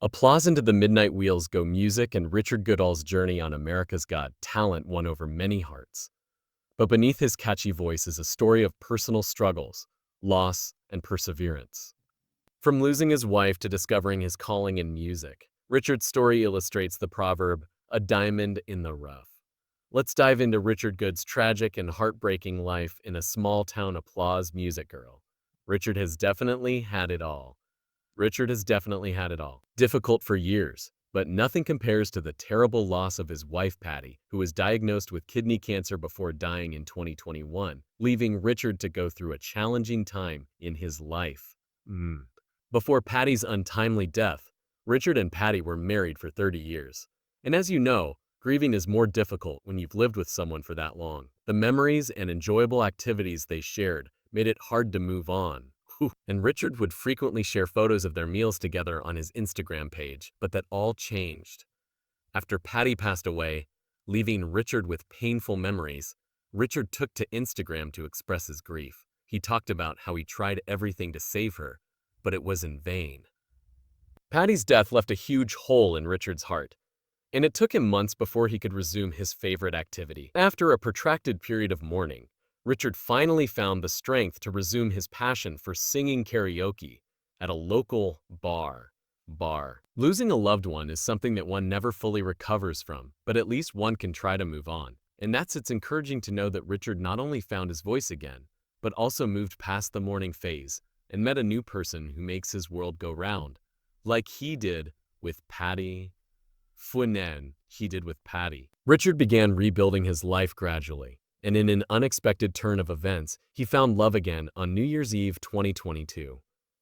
Applause into the midnight wheels go music, and Richard Goodall's journey on America's Got Talent won over many hearts. But beneath his catchy voice is a story of personal struggles, loss, and perseverance. From losing his wife to discovering his calling in music, Richard's story illustrates the proverb, a diamond in the rough. Let's dive into Richard Good's tragic and heartbreaking life in a small-town applause music girl. Richard has definitely had it all. Richard has definitely had it all. Difficult for years, but nothing compares to the terrible loss of his wife Patty, who was diagnosed with kidney cancer before dying in 2021, leaving Richard to go through a challenging time in his life. Before Patty's untimely death, Richard and Patty were married for 30 years. And as you know, grieving is more difficult when you've lived with someone for that long. The memories and enjoyable activities they shared made it hard to move on. And Richard would frequently share photos of their meals together on his Instagram page, but that all changed. After Patty passed away, leaving Richard with painful memories, Richard took to Instagram to express his grief. He talked about how he tried everything to save her, but it was in vain. Patty's death left a huge hole in Richard's heart, and it took him months before he could resume his favorite activity. After a protracted period of mourning, Richard finally found the strength to resume his passion for singing karaoke at a local bar. Losing a loved one is something that one never fully recovers from, but at least one can try to move on. And it's encouraging to know that Richard not only found his voice again, but also moved past the mourning phase and met a new person who makes his world go round, like he did with Patty. Richard began rebuilding his life gradually, and in an unexpected turn of events, he found love again on New Year's Eve 2022.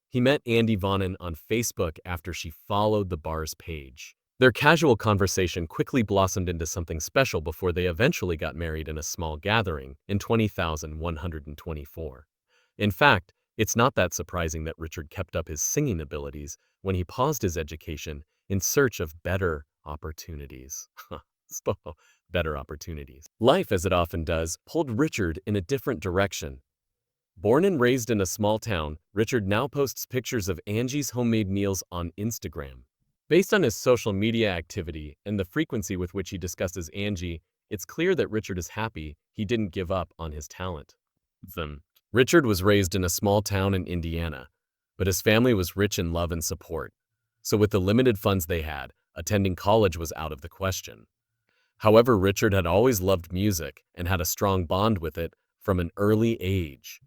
He met Andy Vonnen on Facebook after she followed the bar's page. Their casual conversation quickly blossomed into something special before they eventually got married in a small gathering in 20,124. In fact, it's not that surprising that Richard kept up his singing abilities when he paused his education in search of better opportunities. Better opportunities. Life, as it often does, pulled Richard in a different direction. Born and raised in a small town, Richard now posts pictures of Angie's homemade meals on Instagram. Based on his social media activity and the frequency with which he discusses Angie, it's clear that Richard is happy he didn't give up on his talent. Richard was raised in a small town in Indiana, but his family was rich in love and support. So with the limited funds they had, attending college was out of the question. However, Richard had always loved music and had a strong bond with it from an early age.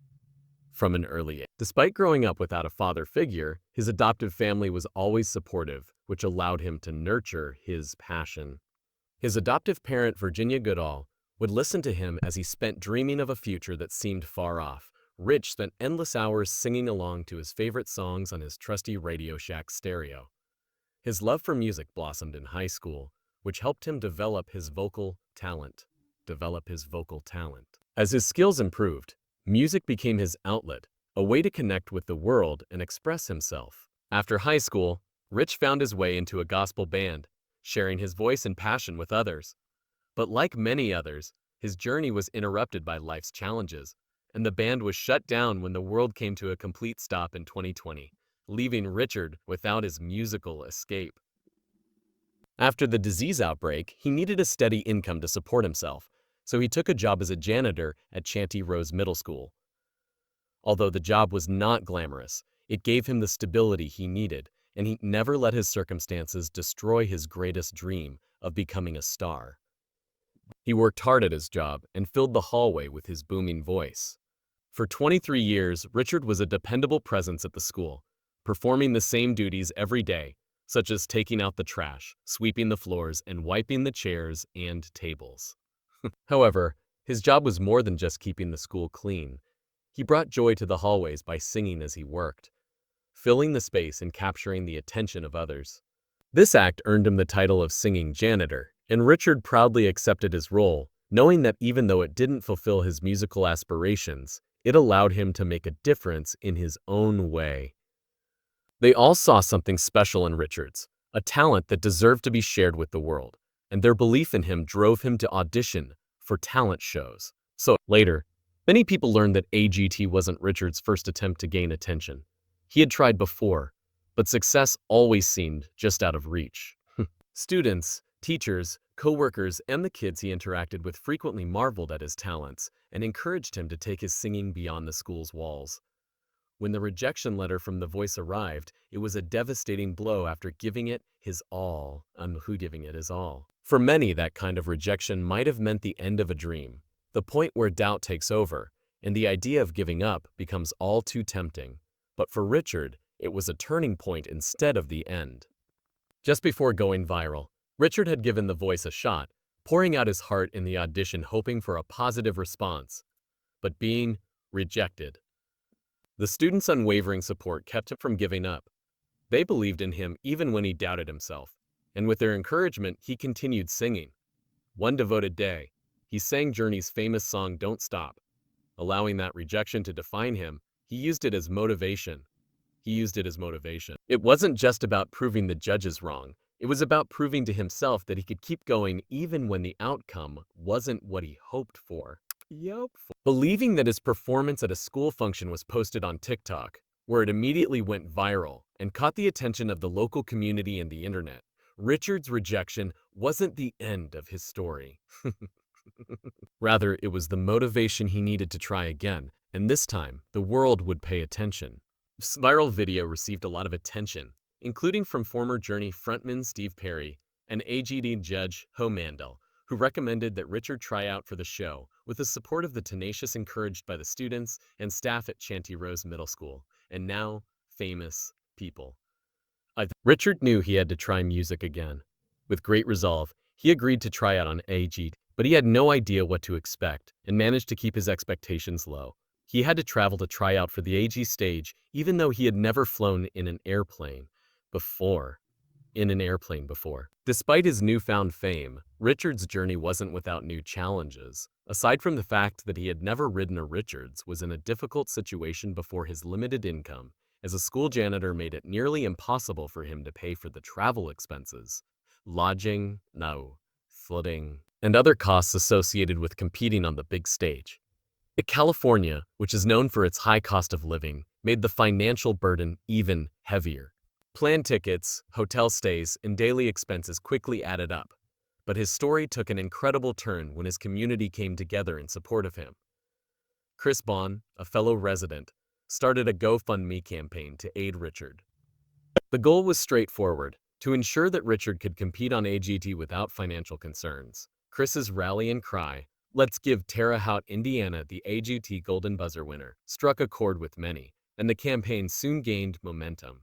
Despite growing up without a father figure, his adoptive family was always supportive, which allowed him to nurture his passion. His adoptive parent, Virginia Goodall, would listen to him as he spent dreaming of a future that seemed far off. Rich spent endless hours singing along to his favorite songs on his trusty Radio Shack stereo. His love for music blossomed in high school, which helped him develop his vocal talent. As his skills improved, music became his outlet, a way to connect with the world and express himself. After high school, Rich found his way into a gospel band, sharing his voice and passion with others. But like many others, his journey was interrupted by life's challenges, and the band was shut down when the world came to a complete stop in 2020, leaving Richard without his musical escape. After the disease outbreak, he needed a steady income to support himself, so he took a job as a janitor at Chantey Rose Middle School. Although the job was not glamorous, it gave him the stability he needed, and he never let his circumstances destroy his greatest dream of becoming a star. He worked hard at his job and filled the hallway with his booming voice. For 23 years, Richard was a dependable presence at the school, performing the same duties every day, such as taking out the trash, sweeping the floors, and wiping the chairs and tables. However, his job was more than just keeping the school clean. He brought joy to the hallways by singing as he worked, filling the space and capturing the attention of others. This act earned him the title of singing janitor, and Richard proudly accepted his role, knowing that even though it didn't fulfill his musical aspirations, it allowed him to make a difference in his own way. They all saw something special in Richard's, a talent that deserved to be shared with the world, and their belief in him drove him to audition for talent shows. So later, many people learned that AGT wasn't Richard's first attempt to gain attention. He had tried before, but success always seemed just out of reach. Students, teachers, co-workers, and the kids he interacted with frequently marveled at his talents and encouraged him to take his singing beyond the school's walls. When the rejection letter from The Voice arrived, it was a devastating blow after giving it his all, giving it his all. For many, that kind of rejection might have meant the end of a dream, the point where doubt takes over, and the idea of giving up becomes all too tempting. But for Richard, it was a turning point instead of the end. Just before going viral, Richard had given The Voice a shot, pouring out his heart in the audition hoping for a positive response, but being rejected. The students' unwavering support kept him from giving up. They believed in him even when he doubted himself, and with their encouragement, he continued singing. One devoted day, he sang Journey's famous song Don't Stop. Allowing that rejection to define him, he used it as motivation. It wasn't just about proving the judges wrong. It was about proving to himself that he could keep going even when the outcome wasn't what he hoped for. Believing that his performance at a school function was posted on TikTok, where it immediately went viral and caught the attention of the local community and the internet, Richard's rejection wasn't the end of his story. Rather, it was the motivation he needed to try again, and this time, the world would pay attention. This viral video received a lot of attention, including from former Journey frontman Steve Perry and AGD judge Ho Mandel, who recommended that Richard try out for the show with the support of the tenacious encouraged by the students and staff at Chanty Rose Middle School, and now famous people. Richard knew he had to try music again. With great resolve, he agreed to try out on AGD, but he had no idea what to expect and managed to keep his expectations low. He had to travel to try out for the AG stage, even though he had never flown in an airplane before. Despite his newfound fame, Richard's journey wasn't without new challenges. Aside from the fact that he had never ridden a Richards was in a difficult situation before his limited income, as a school janitor made it nearly impossible for him to pay for the travel expenses, lodging, flooding, and other costs associated with competing on the big stage. California, which is known for its high cost of living, made the financial burden even heavier. Plane tickets, hotel stays, and daily expenses quickly added up, but his story took an incredible turn when his community came together in support of him. Chris Bond, a fellow resident, started a GoFundMe campaign to aid Richard. The goal was straightforward: to ensure that Richard could compete on AGT without financial concerns. Chris's rallying cry, "Let's give Terre Haute, Indiana, the AGT Golden Buzzer winner," struck a chord with many, and the campaign soon gained momentum.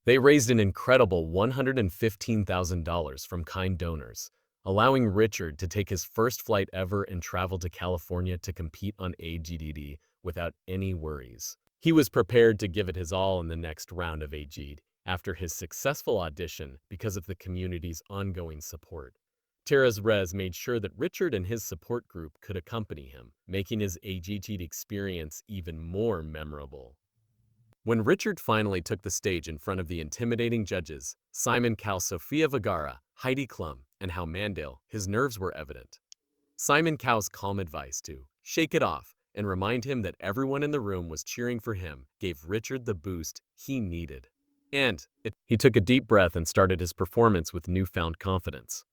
They raised an incredible $115,000 from kind donors, allowing Richard to take his first flight ever and travel to California to compete on AGDD without any worries. He was prepared to give it his all in the next round of AGD after his successful audition because of the community's ongoing support. Terra's Rez made sure that Richard and his support group could accompany him, making his AGT experience even more memorable. When Richard finally took the stage in front of the intimidating judges, Simon Cowell, Sofia Vergara, Heidi Klum, and Hal Mandel, his nerves were evident. Simon Cowell's calm advice to shake it off and remind him that everyone in the room was cheering for him gave Richard the boost he needed. He took a deep breath and started his performance with newfound confidence.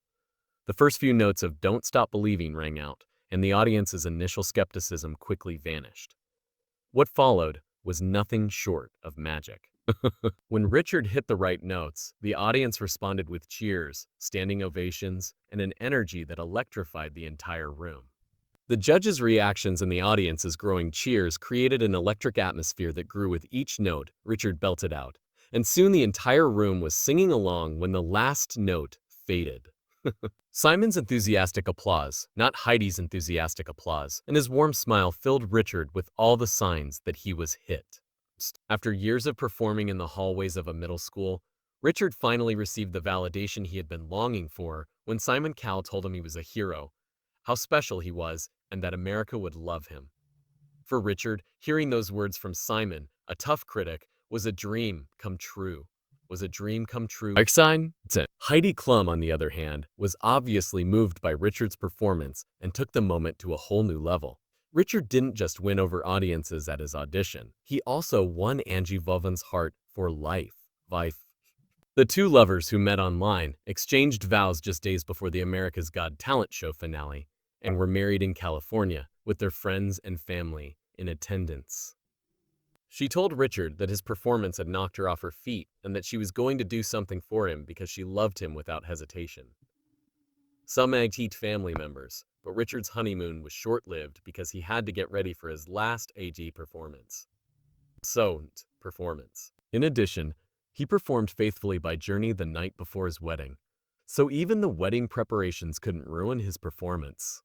The first few notes of "Don't Stop Believing" rang out, and the audience's initial skepticism quickly vanished. What followed was nothing short of magic. When Richard hit the right notes, the audience responded with cheers, standing ovations, and an energy that electrified the entire room. The judges' reactions and the audience's growing cheers created an electric atmosphere that grew with each note Richard belted out, and soon the entire room was singing along when the last note faded. Simon's enthusiastic applause, not Heidi's enthusiastic applause, and his warm smile filled Richard with all the signs that he was hit. After years of performing in the hallways of a middle school, Richard finally received the validation he had been longing for when Simon Cowell told him he was a hero, how special he was, and that America would love him. For Richard, hearing those words from Simon, a tough critic, was a dream come true. Heidi Klum, on the other hand, was obviously moved by Richard's performance and took the moment to a whole new level. Richard didn't just win over audiences at his audition. He also won Angie Vovan's heart for life. Spife. The two lovers who met online exchanged vows just days before the America's Got Talent show finale and were married in California with their friends and family in attendance. She told Richard that his performance had knocked her off her feet and that she was going to do something for him because she loved him without hesitation. Some egged family members, but Richard's honeymoon was short-lived because he had to get ready for his last AG performance. In addition, he performed faithfully by Journey the night before his wedding, so even the wedding preparations couldn't ruin his performance.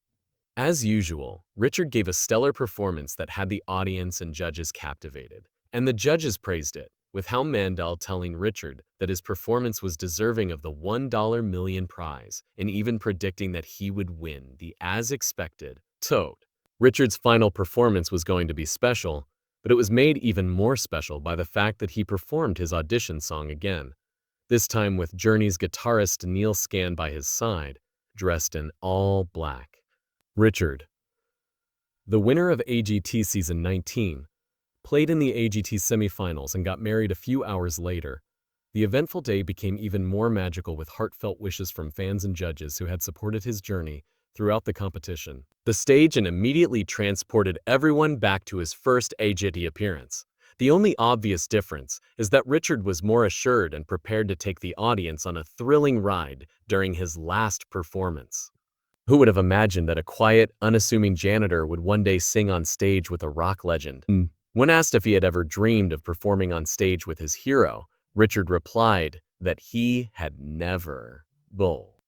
As usual, Richard gave a stellar performance that had the audience and judges captivated, and the judges praised it, with Howie Mandel telling Richard that his performance was deserving of the $1 million prize and even predicting that he would win the as-expected Toad. Richard's final performance was going to be special, but it was made even more special by the fact that he performed his audition song again, this time with Journey's guitarist Neil Scan by his side, dressed in all black. Richard, the winner of AGT Season 19, played in the AGT semifinals and got married a few hours later. The eventful day became even more magical with heartfelt wishes from fans and judges who had supported his journey throughout the competition. The stage and immediately transported everyone back to his first AGT appearance. The only obvious difference is that Richard was more assured and prepared to take the audience on a thrilling ride during his last performance. Who would have imagined that a quiet, unassuming janitor would one day sing on stage with a rock legend? When asked if he had ever dreamed of performing on stage with his hero, Richard replied that he had never.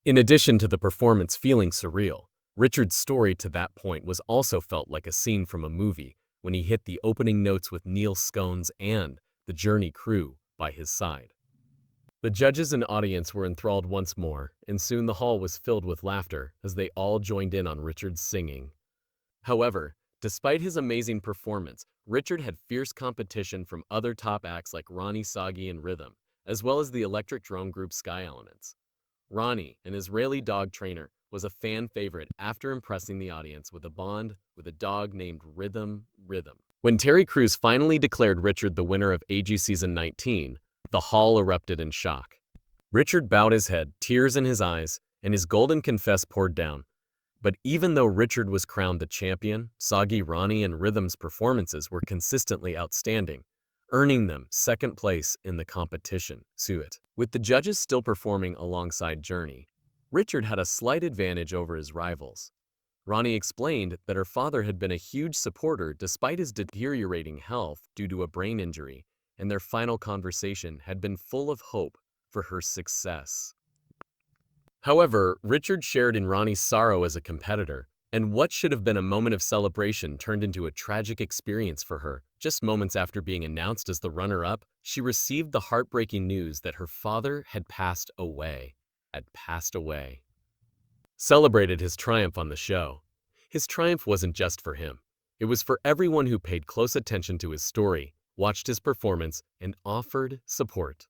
In addition to the performance feeling surreal, Richard's story to that point was also felt like a scene from a movie when he hit the opening notes with Neil Scones and the Journey crew by his side. The judges and audience were enthralled once more, and soon the hall was filled with laughter as they all joined in on Richard's singing. However, despite his amazing performance, Richard had fierce competition from other top acts like Ronnie Sagi and Rhythm, as well as the electric drone group Sky Elements. Ronnie, an Israeli dog trainer, was a fan favorite after impressing the audience with a bond with a dog named Rhythm. When Terry Crews finally declared Richard the winner of AG Season 19, the hall erupted in shock. Richard bowed his head, tears in his eyes, and his golden confess poured down. But even though Richard was crowned the champion, Sagi, Ronnie, and Rhythm's performances were consistently outstanding, earning them second place in the competition. With the judges still performing alongside Journey, Richard had a slight advantage over his rivals. Ronnie explained that her father had been a huge supporter despite his deteriorating health due to a brain injury, and their final conversation had been full of hope for her success. However, Richard shared in Ronnie's sorrow as a competitor, and what should have been a moment of celebration turned into a tragic experience for her. Just moments after being announced as the runner-up, she received the heartbreaking news that her father had passed away. Celebrated his triumph on the show. His triumph wasn't just for him. It was for everyone who paid close attention to his story, watched his performance, and offered support.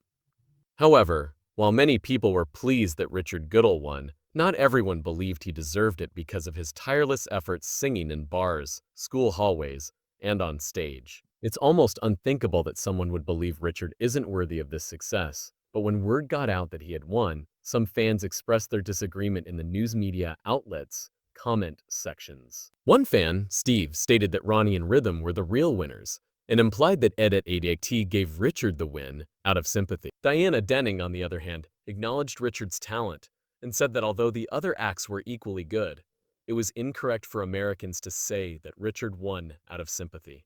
However, while many people were pleased that Richard Goodall won, not everyone believed he deserved it because of his tireless efforts singing in bars, school hallways, and on stage. It's almost unthinkable that someone would believe Richard isn't worthy of this success, but when word got out that he had won, some fans expressed their disagreement in the news media outlets' comment sections. One fan, Steve, stated that Ronnie and Rhythm were the real winners, and implied that Ed at ADT gave Richard the win out of sympathy. Diana Denning, on the other hand, acknowledged Richard's talent and said that although the other acts were equally good, it was incorrect for Americans to say that Richard won out of sympathy.